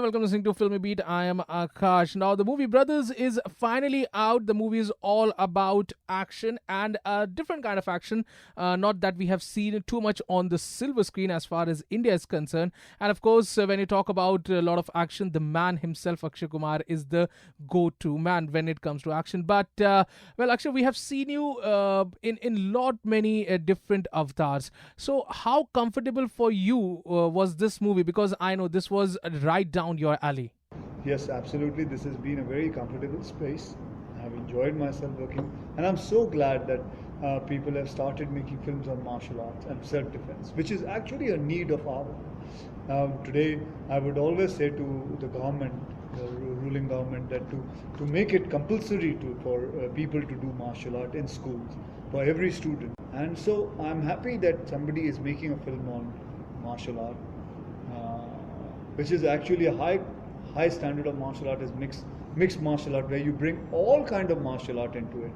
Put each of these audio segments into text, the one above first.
welcome to listening to Filmy Beat. I am Akash. Now, the movie Brothers is finally out. The movie is all about action and a different kind of action. Not that we have seen too much on the silver screen as far as India is concerned. And of course, when you talk about a lot of action, the man himself, Akshay Kumar, is the go-to man when it comes to action. But, well, Akshay, we have seen you in lot many different avatars. So, how comfortable for you was this movie? Because I know this was right down your alley. Yes, absolutely. This has been a very comfortable space. I've enjoyed myself working, and I'm so glad that people have started making films on martial arts and self-defense, which is actually a need of ours. Today, I would always say to the government, the ruling government, that to make it compulsory for people to do martial art in schools for every student. And so I'm happy that somebody is making a film on martial art, which is actually a high standard of martial art, is mixed martial art, where you bring all kind of martial art into it,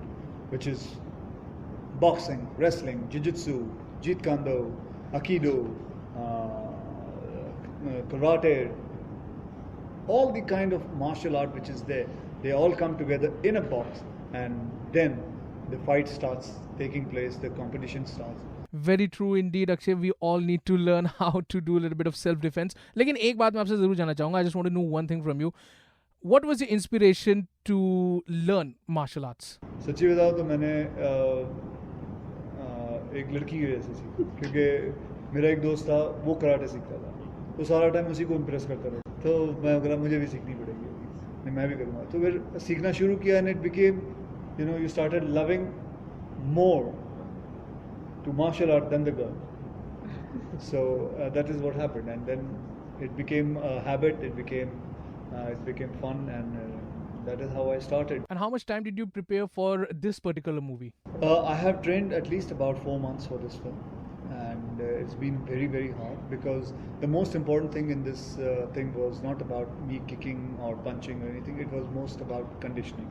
which is boxing, wrestling, jiu-jitsu, jeet kando, aikido, karate, all the kind of martial art which is there. They all come together in a box, and then the fight starts taking place, the competition starts. Very true indeed, Akshay. We all need to learn how to do a little bit of self-defense. लेकिन एक बात मैं आपसे जरूर जानना चाहूँगा. I just want to know one thing from you. What was your inspiration to learn martial arts? सच्ची बताओ तो मैंने एक लड़की की वजह से सीखा, क्योंकि मेरा एक दोस्त था, वो कराटे सीखता था, तो सारा टाइम उसी को इम्प्रेस करता रहा. तो मैं बोला मुझे भी सीखनी पड़ेगी, नहीं मैं भी करूँगा. तो फिर सीखना शुरू किया, and it became, you started loving more to martial art than the girl. So that is what happened, and then it became a habit. It became fun, and that is how I started. And how much time did you prepare for this particular movie? I have trained at least about 4 months for this film, and it's been very, very hard, because the most important thing in this thing was not about me kicking or punching or anything. It was most about conditioning,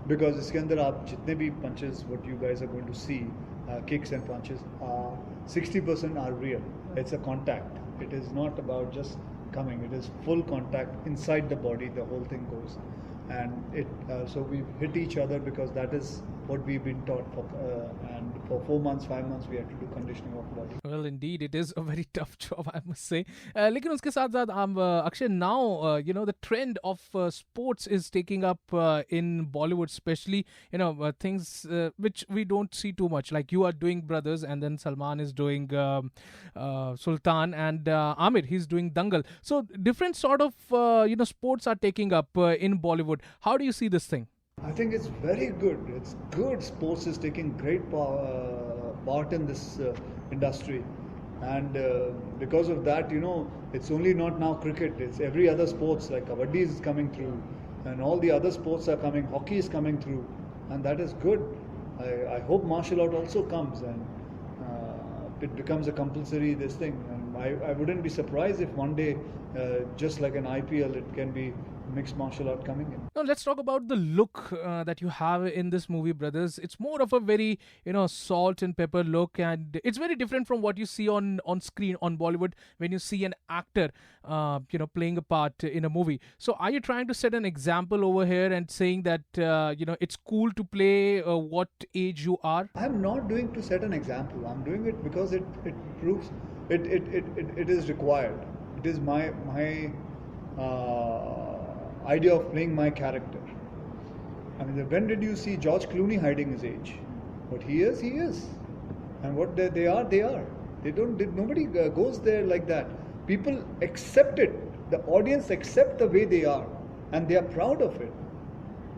because इसके अंदर आप जितने भी punches, what you guys are going to see, kicks and punches, 60% are real. It's a contact. It is not about just coming. It is full contact inside the body. The whole thing goes, and so we hit each other, because that is what we've been taught for. And for 4 months, 5 months, we had to do conditioning of body. Well, indeed, it is a very tough job, I must say. लेकिन उसके साथ साथ Akshay, now the trend of sports is taking up in Bollywood, especially things which we don't see too much. Like you are doing Brothers, and then Salman is doing Sultan, and Amir, he's doing Dangal. So different sort of sports are taking up in Bollywood. How do you see this thing? I think it's very good. It's good. Sports is taking great part in this industry, and because of that, it's only not now cricket. It's every other sports, like kabaddi is coming through, and all the other sports are coming. Hockey is coming through, and that is good. I hope martial art also comes, and it becomes a compulsory this thing. And I wouldn't be surprised if one day, just like an IPL, it can be mixed martial art coming in. Now let's talk about the look that you have in this movie, Brothers. It's more of a very salt and pepper look, and it's very different from what you see on screen on Bollywood when you see an actor playing a part in a movie. So are you trying to set an example over here and saying that it's cool to play what age you are? I'm not doing to set an example. I'm doing it because it proves it is required. It is my idea of playing my character. I mean, when did you see George Clooney hiding his age? What he is, he is. And what they are, they are. Nobody goes there like that. People accept it. The audience accept the way they are, and they are proud of it.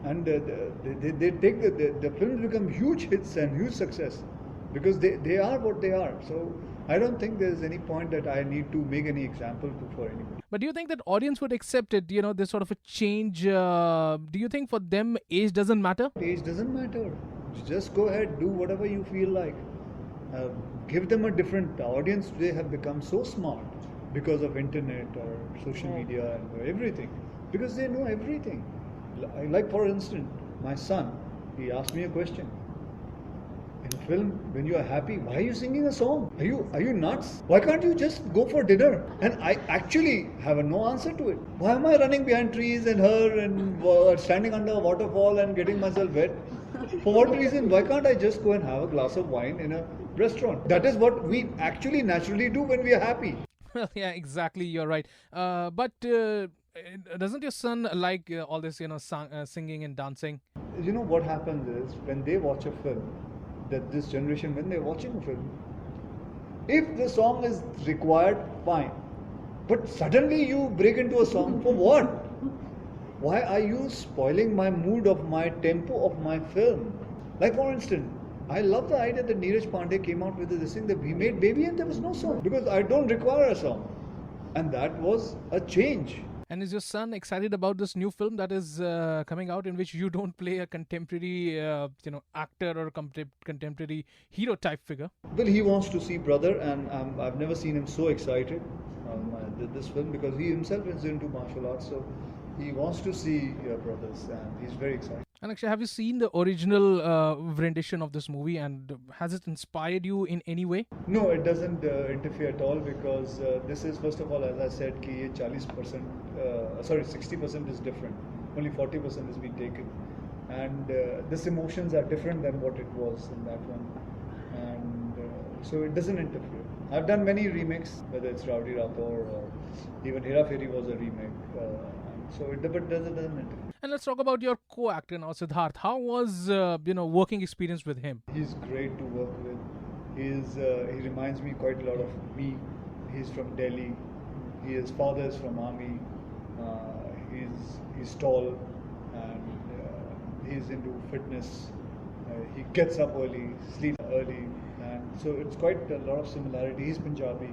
And they take the films become huge hits and huge success, because they are what they are. So I don't think there's any point that I need to make any example for anybody. But do you think that audience would accept it, this sort of a change? Do you think for them age doesn't matter? Age doesn't matter. Just go ahead, do whatever you feel like. Give them a different audience. They have become so smart because of internet or social media and everything, because they know everything. Like for instance, my son, he asked me a question. In a film, when you are happy, why are you singing a song? Are you nuts? Why can't you just go for dinner? And I actually have no answer to it. Why am I running behind trees and her and standing under a waterfall and getting myself wet? For what reason? Why can't I just go and have a glass of wine in a restaurant? That is what we actually naturally do when we are happy. Well, yeah, exactly. You're right. But doesn't your son like all this, singing and dancing? You know what happens is when they watch a film, that this generation, when they're watching a film, if the song is required, fine. But suddenly you break into a song for what? Why are you spoiling my mood of my tempo of my film? Like for instance, I love the idea that Neeraj Pandey came out with this thing that we made Baby and there was no song because I don't require a song, and that was a change. And is your son excited about this new film that is coming out, in which you don't play a contemporary, actor or contemporary hero type figure? Well, he wants to see Brother, and I've never seen him so excited did this film because he himself is into martial arts, so he wants to see Brothers, and he's very excited. And actually, have you seen the original rendition of this movie, and has it inspired you in any way? No, it doesn't interfere at all because this is, first of all, as I said, कि ये 40%, 60% is different. Only 40% is being taken. And these emotions are different than what it was in that one. And so it doesn't interfere. I've done many remakes, whether it's Rowdy Rathore or even Hera Fairy was a remake. So it doesn't interfere. And let's talk about your co-actor now, Siddharth. How was working experience with him? He's great to work with. He reminds me quite a lot of me. He's from Delhi. His father is from army. He's tall and he's into fitness. He gets up early, sleeps early, and so it's quite a lot of similarity. He's Punjabi.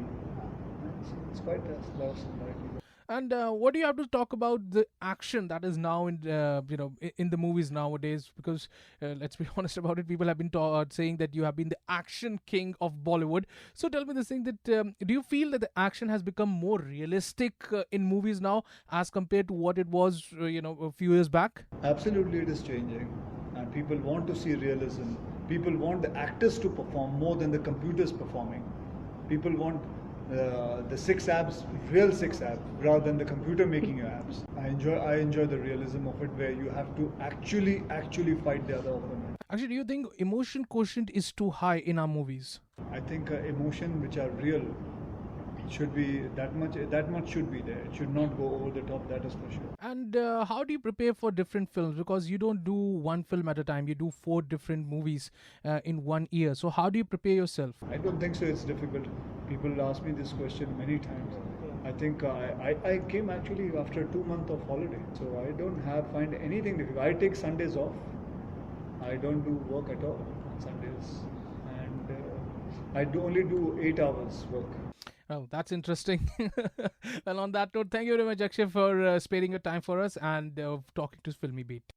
It's quite a lot of similarity. And what do you have to talk about the action that is now in the movies nowadays? Because let's be honest about it, people have been saying that you have been the action king of Bollywood. So tell me this thing: that do you feel that the action has become more realistic in movies now as compared to what it was, a few years back? Absolutely, it is changing, and people want to see realism. People want the actors to perform more than the computers performing. People want the six abs, real six abs, rather than the computer making your abs. I enjoy the realism of it, where you have to actually fight the other opponent. Actually, do you think emotion quotient is too high in our movies? I think emotion which are real should be that much should be there. It should not go over the top, that is for sure. And how do you prepare for different films? Because you don't do one film at a time. You do 4 different movies in 1 year. So how do you prepare yourself? I don't think so. It's difficult. People ask me this question many times. I think I came actually after 2 months of holiday, so I don't find anything difficult. I take Sundays off. I don't do work at all on Sundays, and I only do 8 hours work. Oh, that's interesting. Well, on that note, thank you very much, Akshay, for sparing your time for us and talking to Filmy Beat.